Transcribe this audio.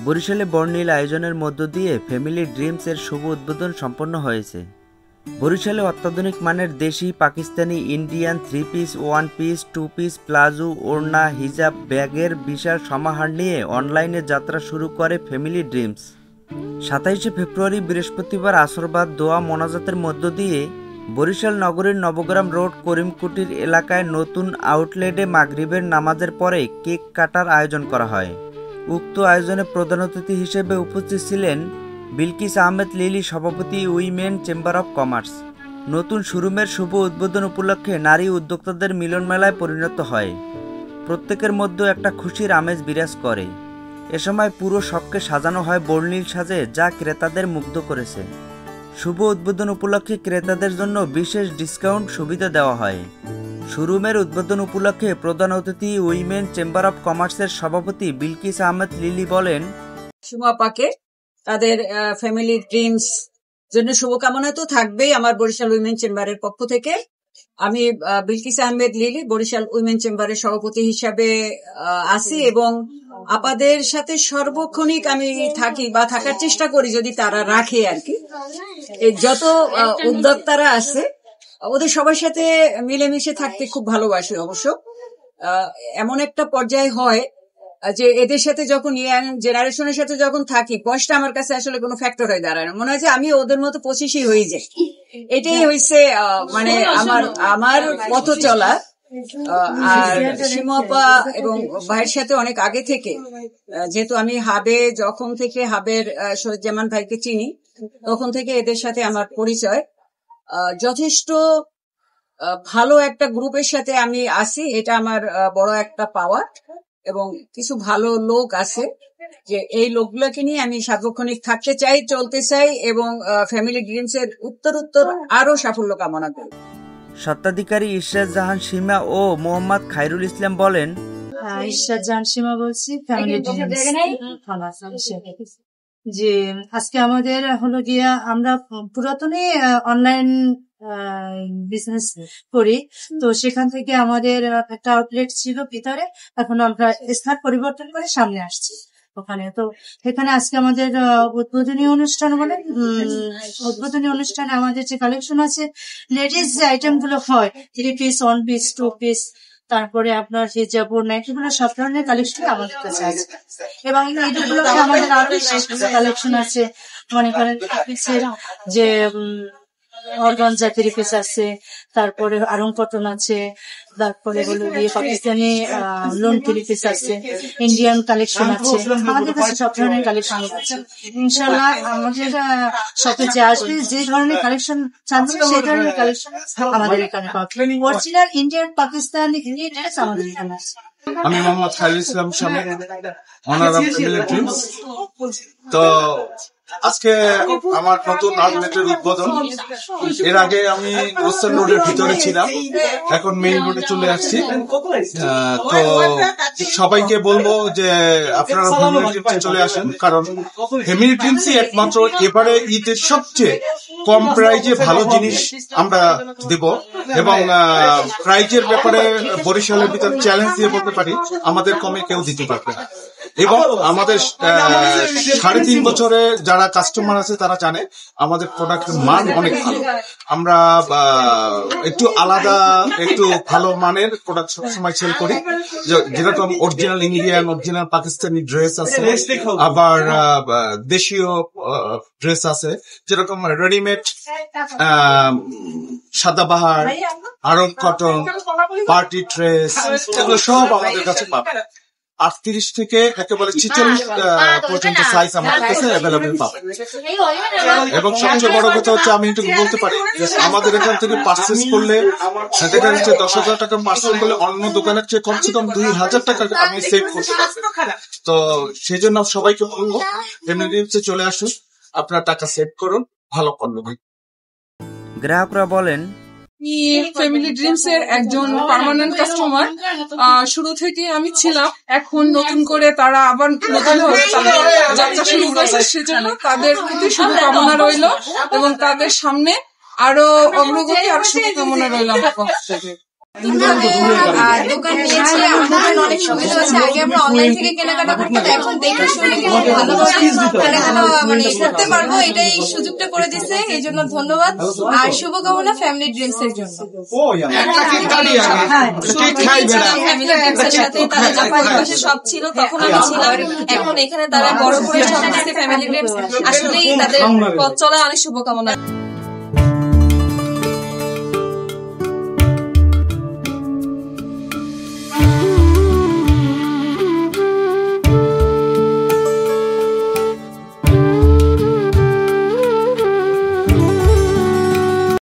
বরিশালে বর্ণিল আয়োজনের মধ্য দিয়ে ফ্যামিলি ড্রিমস এর শুভ উদ্বোধন সম্পন্ন হয়েছে। বরিশালে অত্যাধুনিক মানের দেশি, Pakistani, Indian 3 piece, 1 piece, 2 piece, palazzo, ওড়না, হিজাব, ব্যাগের বিশাল সমাহার নিয়ে অনলাইনে যাত্রা শুরু করে ফ্যামিলি ড্রিমস। 27শে ফেব্রুয়ারি বৃহস্পতিবার আসরবাদ দোয়া মোনাজাতের মধ্য দিয়ে বরিশাল নগরীর নবগ্রাম রোড করিমকুটির এলাকায় নতুন আউটলেটে মাগরিবের নামাজের পরে কেক কাটার আয়োজন করা হয়। উক্ত আয়োজনে প্রধান অতিথি হিসেবে উপস্থিত ছিলেন বিলকিস আহমেদ লিলি, সভাপতি, উইমেন চেম্বার অব কমার্স। নতুন শোরুমের শুভ উদ্বোধন উপলক্ষে নারী উদ্যোক্তাদের মিলন মেলায় পরিণত হয়। প্রত্যেকের মধ্যে একটা খুশির আমেজ বিরাজ করে। এ সময় পুরো শপকে সাজানো হয় বর্ণিল সাজে, যা ক্রেতাদের মুগ্ধ করেছে। শুভ উদ্বোধন উপলক্ষে ক্রেতাদের জন্য বিশেষ ডিসকাউন্ট সুবিধা দেওয়া হয়। শোরুমের উদ্বোধন উপলক্ষে প্রধান অতিথি উইমেন চেম্বার অব কমার্সের সভাপতি বিলকিস আহমেদ লিলি বলেন, সুমাপাকে তাদের ফ্যামিলি ড্রিমস জন্য শুভকামনা তো থাকবেই আমার বরিশাল উইমেন চেম্বারের পক্ষ থেকে। আমি বিলকিস আহমেদ লিলি বরিশাল উইমেন চেম্বারের সভাপতি হিসাবে আছি এবং আপাদের সাথে সর্বক্ষণিক আমি থাকি বা থাকার চেষ্টা করি, যদি তারা রাখে আর কি। যত উদ্যোক্তারা আছে ওদের সবার সাথে মিলেমিশে থাকতে খুব ভালোবাসি। অবশ্য এমন একটা পর্যায়ে হয় যে এদের সাথে যখন ইয়াং জেনারেশনের সাথে যখন থাকি, বয়সটা আমার কাছে আসলে কোনো ফ্যাক্টর হয়ে দাঁড়ায় না। মনে হয় যে আমি ওদের মতো 25ই হয়ে যাই। এটাই হয়েছে মানে আমার পথ চলা। আর সীমাপা এবং ভাইয়ের সাথে অনেক আগে থেকে, যেহেতু আমি যখন থেকে হাবের শহীদুজ্জামান ভাইকে চিনি, তখন থেকে এদের সাথে আমার পরিচয়। যথেষ্ট ভালো একটা গ্রুপের সাথে আমি আছি, এটা আমার বড় একটা পাওয়া। এবং কিছু ভালো লোক আছে, যে এই লোকগুলোকে নিয়ে আমি সার্বক্ষণিক থাকতে চাই, চলতে চাই এবং ফ্যামিলি ড্রিমস এর উত্তর আরো সাফল্য কামনা করি। স্বত্বাধিকারী ইশরাত জাহান সীমা ও মোহাম্মদ খায়রুল ইসলাম বলেন, ইশরাত জাহান সীমা বলছি, ফ্যামিলি ড্রিমস। যে আজকে আমাদের হলো গিয়া আমরা পুরাতনই অনলাইন বিজনেস করি, তো সেখান থেকে আমাদের একটা আউটলেট ছিল ভিতরে, এখন আমরা স্থান পরিবর্তন করে সামনে আসছি ওখানে। তো এখানে আজকে আমাদের উদ্বোধনী অনুষ্ঠানে আমাদের যে কালেকশন আছে, লেডিস যে আইটেম গুলো হয়, 3 পিস, 1 পিস, 2 পিস, তারপরে আপনার হিজাব, নাইটি, এগুলো সব ধরনের কালেকশন আমাদের কাছে আছে। এবং এইগুলোতে আমাদের আরো কালেকশন আছে, মনে করেন যে অর্গানজা 3 পিস আছে, তারপরে আরং কটন আছে, তারপরে হলো গিয়ে পাকিস্তানি লোন 3 পিস আছে, ইন্ডিয়ান কালেকশন আছে। আমাদের কাছে সব ধরনের কালেকশন আছে। ইনশাল্লাহ আমাদের শপে যে আসবে, যে ধরনের কালেকশন চাচ্ছে সেই ধরনের কালেকশন আমাদের এখানে পাবে। অরিজিনাল ইন্ডিয়ান, পাকিস্তানি ড্রেস আমাদের এখানে আছে। আমি মোহাম্মদ খায়রুল ইসলাম স্বামী, অনার অফ ফ্যামিলি ড্রিমস। তো আজকে আমার নতুন আউটলেটের উদ্বোধন। এর আগে আমি ওয়েস্টার্ন রোডের ভিতরে ছিলাম, এখন মেইন রোডে চলে আসছি। তো সবাইকে বলবো যে আপনারা ফ্যামিলি ড্রিমসে চলে আসেন, কারণ ফ্যামিলি ড্রিমসই একমাত্র এবারে ঈদের সবচেয়ে কম প্রাইজে ভালো জিনিস আমরা দেব। এবং প্রাইজের ব্যাপারে বরিশালের ভিতরে চ্যালেঞ্জ দিয়ে বলতে পারি, আমাদের কমে কেউ দিতে পারবে না। এবং আমাদের 3.5 বছরে যারা কাস্টমার আছে তারা জানে আমাদের প্রোডাক্টের মান অনেক ভালো। আমরা একটু আলাদা, একটু ভালো মানের প্রোডাক্ট সবসময় সেল করি, যেরকম original Indian, original Pakistani dress আছে, আবার দেশীয় ড্রেস আছে, যেরকম readymade, Sadabahar, Aarong cotton, party dress, এগুলো সব আমাদের কাছে পাবে। 38 থেকে একেবারে 46 পর্যন্ত সাইজ আমাদের কাছে অ্যাভেলেবেল পাবে। এবং সবচেয়ে বড় কথা হচ্ছে, আমি একটু বলতে পারি, আমাদের এখান থেকে পার্চেস করলে দেখা যাচ্ছে 10,000 টাকা পার্সেল করলে অন্য দোকানের চেয়ে কমসে কম 2,000 টাকা আমি সেভ করতে পারবো। তো সেই জন্য সবাইকে বলবো, ফ্যামিলি ড্রিমসে চলে আসুন, আপনার টাকা সেভ করুন, ভালো পণ্য। গ্রাহকরা বলেন, ফ্যামিলি ড্রিমস এর একজন পার্মানেন্ট কাস্টমার, শুরু থেকে আমি ছিলাম। এখন নতুন করে তারা আবার নতুন যাত্রা শুরু করেছে, সেজন্য তাদের প্রতি শুভকামনা রইল এবং তাদের সামনে আরো অগ্রগতি, আরো শুভকামনা রইল আমার পক্ষ থেকে। আর দোকান নিয়েছি, আমাদের অনেক সুবিধা আছে। আগে আমরা অনলাইন থেকে কেনাকাটা করতাম, এখন দেখে শুনে খুব ভালোভাবে কেনাকাটা করতে পারবো। এটাই এই সুযোগটা করে দিচ্ছে, এই জন্য ধন্যবাদ। আর শুভকামনা ফ্যামিলি ড্রিমস এর জন্য। ফ্যামিলি ড্রিমস এর সাথে তারা যখন পাশে সব ছিল তখন আমি ছিলাম, এখন এখানে তারা বড় করে সব দিচ্ছে ফ্যামিলি ড্রিমস। আসলেই তাদের পথ চলা অনেক শুভকামনা।